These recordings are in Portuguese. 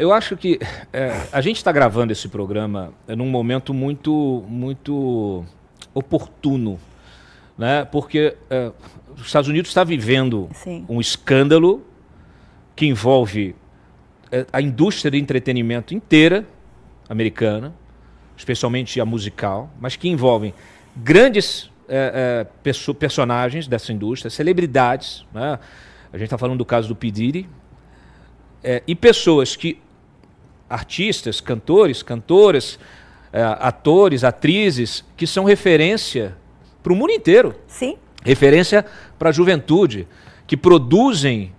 eu acho que a gente está gravando esse programa num momento muito oportuno, né? Porque os Estados Unidos está vivendo um escândalo que envolve a indústria de entretenimento inteira americana, especialmente a musical, mas que envolvem grandes personagens dessa indústria, celebridades, né? A gente está falando do caso do P. Diddy, e pessoas artistas, cantores, cantoras, atores, atrizes, que são referência para o mundo inteiro. Sim. Referência para a juventude, que produzem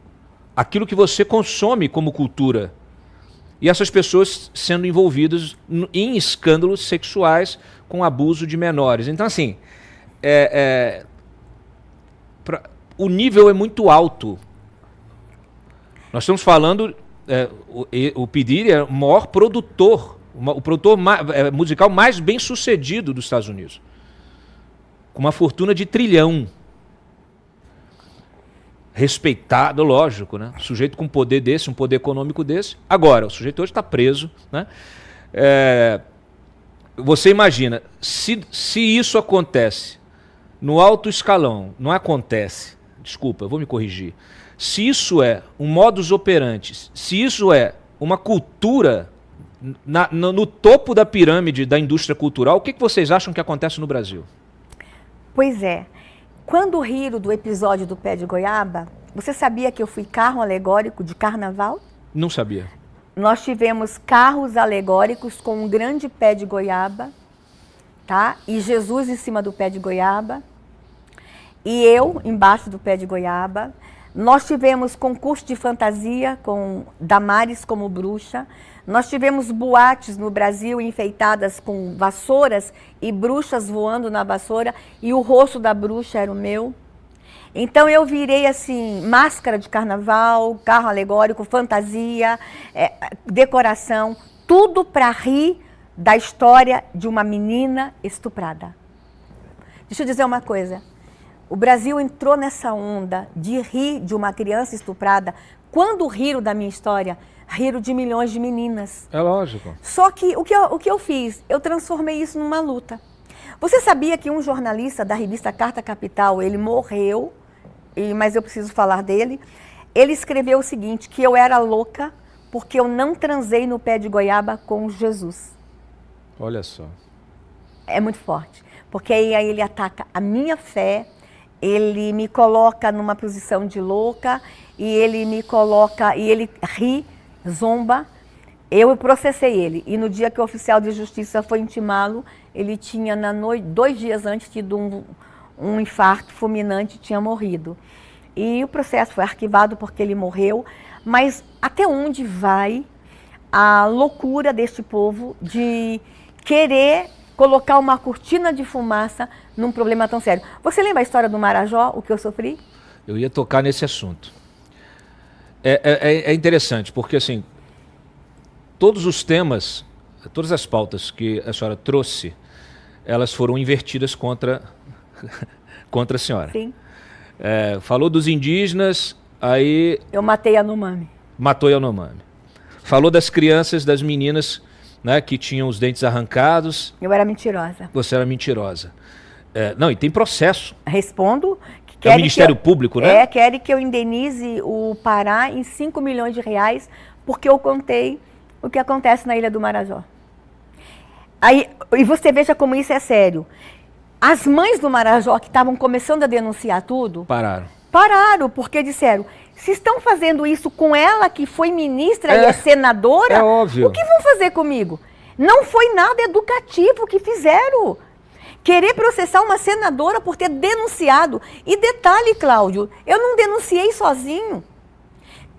aquilo que você consome como cultura. E essas pessoas sendo envolvidas em escândalos sexuais com abuso de menores. Então, assim, o nível é muito alto. Nós estamos falando, o P. Diddy é o maior produtor, o produtor musical mais bem sucedido dos Estados Unidos. Com uma fortuna de $1 trilhão. Respeitado, lógico, né? Sujeito com poder desse, um poder econômico desse. Agora, o sujeito hoje está preso, né? Você imagina, se isso acontece no alto escalão, não acontece, desculpa, eu vou me corrigir, se isso é um modus operandi, se isso é uma cultura no topo da pirâmide da indústria cultural, o que vocês acham que acontece no Brasil? Pois é. Quando riram do episódio do pé de goiaba, você sabia que eu fui carro alegórico de carnaval? Não sabia. Nós tivemos carros alegóricos com um grande pé de goiaba, tá? E Jesus em cima do pé de goiaba, e eu embaixo do pé de goiaba. Nós tivemos concurso de fantasia com Damares como bruxa. Nós tivemos boates no Brasil enfeitadas com vassouras e bruxas voando na vassoura, e o rosto da bruxa era o meu. Então eu virei assim, máscara de carnaval, carro alegórico, fantasia, decoração, tudo para rir da história de uma menina estuprada. Deixa eu dizer uma coisa, o Brasil entrou nessa onda de rir de uma criança estuprada. Quando riram da minha história, riram de milhões de meninas. É lógico. Só que o que eu fiz? Eu transformei isso numa luta. Você sabia que um jornalista da revista Carta Capital, ele morreu, mas eu preciso falar dele. Ele escreveu o seguinte, que eu era louca porque eu não transei no pé de goiaba com Jesus. Olha só. É muito forte, porque aí ele ataca a minha fé, ele me coloca numa posição de louca, e ele me coloca, e ele ri, zomba. Eu processei ele, e no dia que o oficial de justiça foi intimá-lo, ele tinha, 2 dias antes, tido um infarto fulminante, tinha morrido. E o processo foi arquivado porque ele morreu, mas até onde vai a loucura deste povo de querer colocar uma cortina de fumaça num problema tão sério? Você lembra a história do Marajó, o que eu sofri? Eu ia tocar nesse assunto. É interessante, porque assim, todos os temas, todas as pautas que a senhora trouxe, elas foram invertidas contra a senhora. Sim. Falou dos indígenas, aí... Eu matei a Yanomami. Matou a Yanomami. Falou das crianças, das meninas, né, que tinham os dentes arrancados. Eu era mentirosa. Você era mentirosa. Não, e tem processo. Respondo. É o Ministério Público, né? Querem que eu indenize o Pará em 5 milhões de reais, porque eu contei o que acontece na Ilha do Marajó. E você veja como isso é sério. As mães do Marajó, que estavam começando a denunciar tudo... Pararam, porque disseram, se estão fazendo isso com ela, que foi ministra e é senadora, é óbvio. O que vão fazer comigo? Não foi nada educativo que fizeram. Querer processar uma senadora por ter denunciado. E detalhe, Cláudio, eu não denunciei sozinho.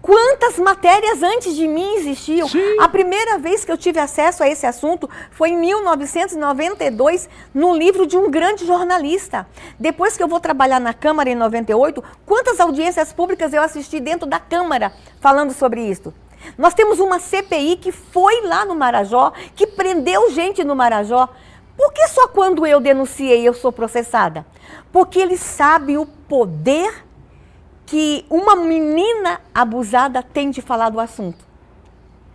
Quantas matérias antes de mim existiam? Sim. A primeira vez que eu tive acesso a esse assunto foi em 1992, no livro de um grande jornalista. Depois que eu vou trabalhar na Câmara em 98, quantas audiências públicas eu assisti dentro da Câmara falando sobre isso? Nós temos uma CPI que foi lá no Marajó, que prendeu gente no Marajó. Por que só quando eu denunciei eu sou processada? Porque eles sabem o poder que uma menina abusada tem de falar do assunto.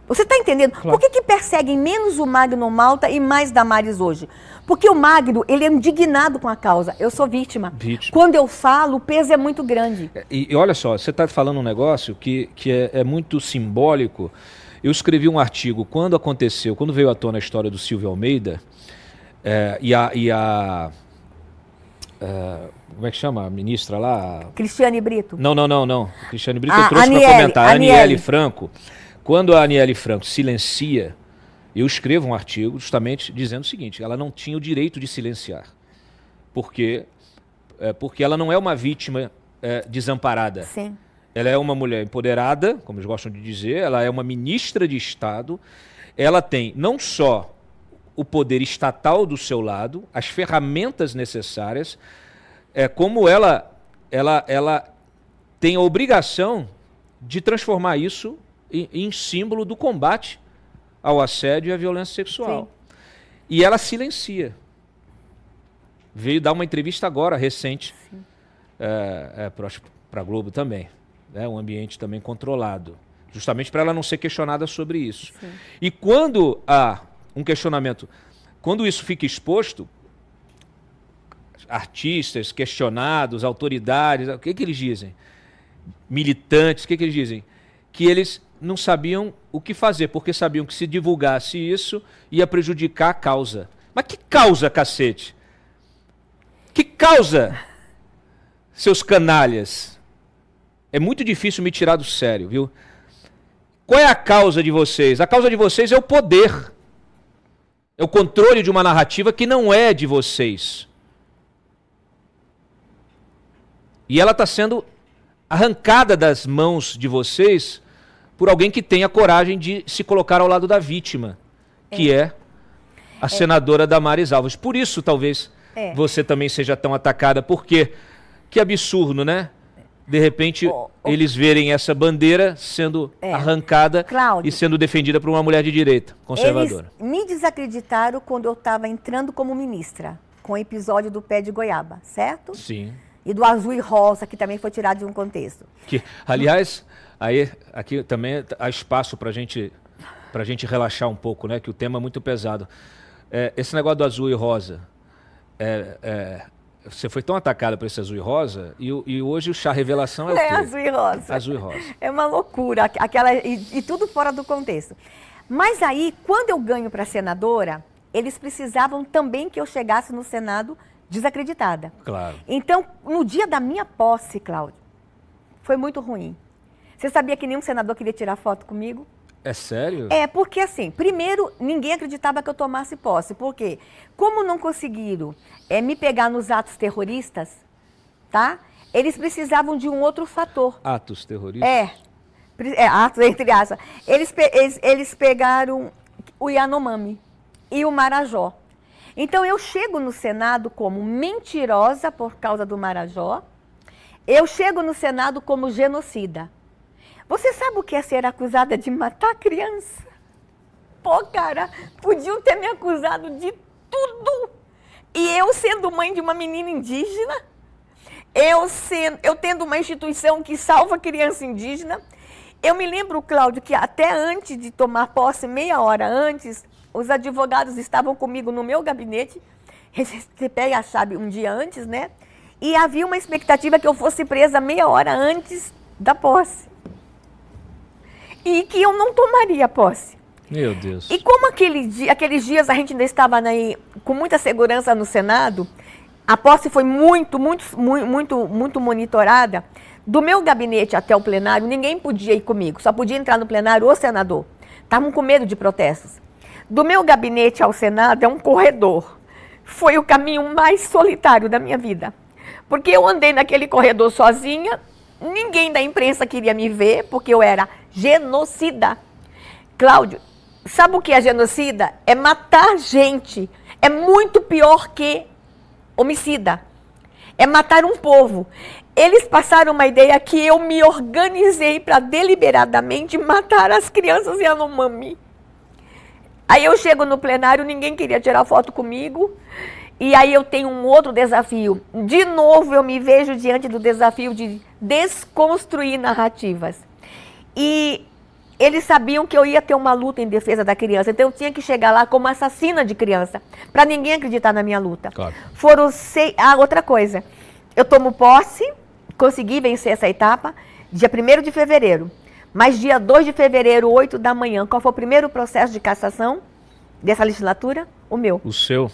Você está entendendo? Claro. Por que perseguem menos o Magno Malta e mais Damares hoje? Porque o Magno, ele é indignado com a causa. Eu sou vítima. Quando eu falo, o peso é muito grande. E olha só, você está falando um negócio que é muito simbólico. Eu escrevi um artigo quando veio à tona a história do Silvio Almeida, como é que chama a ministra lá? Cristiane Brito. Não. Cristiane Brito eu trouxe para comentar. A Aniele Franco. Quando a Aniele Franco silencia, eu escrevo um artigo justamente dizendo o seguinte: ela não tinha o direito de silenciar. Porque ela não é uma vítima desamparada. Sim. Ela é uma mulher empoderada, como eles gostam de dizer, ela é uma ministra de Estado, ela tem não só o poder estatal do seu lado, as ferramentas necessárias, como ela tem a obrigação de transformar isso em símbolo do combate ao assédio e à violência sexual. Sim. E ela silencia. Veio dar uma entrevista agora, recente, para a Globo também. Um ambiente também controlado, justamente para ela não ser questionada sobre isso. Sim. E quando há um questionamento, quando isso fica exposto, artistas questionados, autoridades, o que eles dizem? Militantes, o que eles dizem? Que eles não sabiam o que fazer, porque sabiam que se divulgasse isso ia prejudicar a causa. Mas que causa, cacete? Que causa, seus canalhas? É muito difícil me tirar do sério, viu? Qual é a causa de vocês? A causa de vocês é o poder. É o controle de uma narrativa que não é de vocês. E ela está sendo arrancada das mãos de vocês por alguém que tem a coragem de se colocar ao lado da vítima, que é a senadora Damares Alves. Por isso, talvez, você também seja tão atacada, porque que absurdo, né? De repente, eles verem essa bandeira sendo arrancada, Cláudio, e sendo defendida por uma mulher de direita, conservadora. Eles me desacreditaram quando eu estava entrando como ministra, com o episódio do pé de goiaba, certo? Sim. E do azul e rosa, que também foi tirado de um contexto. Que, aliás, aqui também há espaço para a gente relaxar um pouco, né? Que o tema é muito pesado. Esse negócio do azul e rosa, você foi tão atacada por esse azul e rosa, e hoje o chá revelação é o quê? Azul e rosa. Azul e rosa. É uma loucura, e tudo fora do contexto. Mas aí, quando eu ganho para senadora, eles precisavam também que eu chegasse no Senado desacreditada. Claro. Então, no dia da minha posse, Cláudio, foi muito ruim. Você sabia que nenhum senador queria tirar foto comigo? É sério? Porque assim, primeiro, ninguém acreditava que eu tomasse posse. Por quê? Como não conseguiram me pegar nos atos terroristas, tá? Eles precisavam de um outro fator. Atos terroristas? Atos, entre aspas. Eles pegaram o Yanomami e o Marajó. Então, eu chego no Senado como mentirosa por causa do Marajó. Eu chego no Senado como genocida. Você sabe o que é ser acusada de matar criança? Pô, cara, podiam ter me acusado de tudo. E eu sendo mãe de uma menina indígena, eu tendo uma instituição que salva criança indígena. Eu me lembro, Cláudio, que até antes de tomar posse, meia hora antes, os advogados estavam comigo no meu gabinete. Você pega a chave um dia antes, né? E havia uma expectativa que eu fosse presa meia hora antes da posse. E que eu não tomaria posse. Meu Deus. E como aqueles dias a gente ainda estava com muita segurança no Senado, a posse foi muito monitorada. Do meu gabinete até o plenário, ninguém podia ir comigo, só podia entrar no plenário o senador. Estavam com medo de protestos. Do meu gabinete ao Senado é um corredor. Foi o caminho mais solitário da minha vida. Porque eu andei naquele corredor sozinha, ninguém da imprensa queria me ver, porque eu era genocida. Cláudio, sabe o que é genocida? É matar gente. É muito pior que homicida. É matar um povo. Eles passaram uma ideia que eu me organizei para deliberadamente matar as crianças Yanomami. Aí eu chego no plenário, ninguém queria tirar foto comigo. E aí eu tenho um outro desafio. De novo eu me vejo diante do desafio de desconstruir narrativas. E eles sabiam que eu ia ter uma luta em defesa da criança. Então eu tinha que chegar lá como assassina de criança, para ninguém acreditar na minha luta. Claro. Foram 6... outra coisa. Eu tomo posse, consegui vencer essa etapa, dia 1º de fevereiro. Mas dia 2 de fevereiro, 8 da manhã, qual foi o primeiro processo de cassação dessa legislatura? O meu. O seu?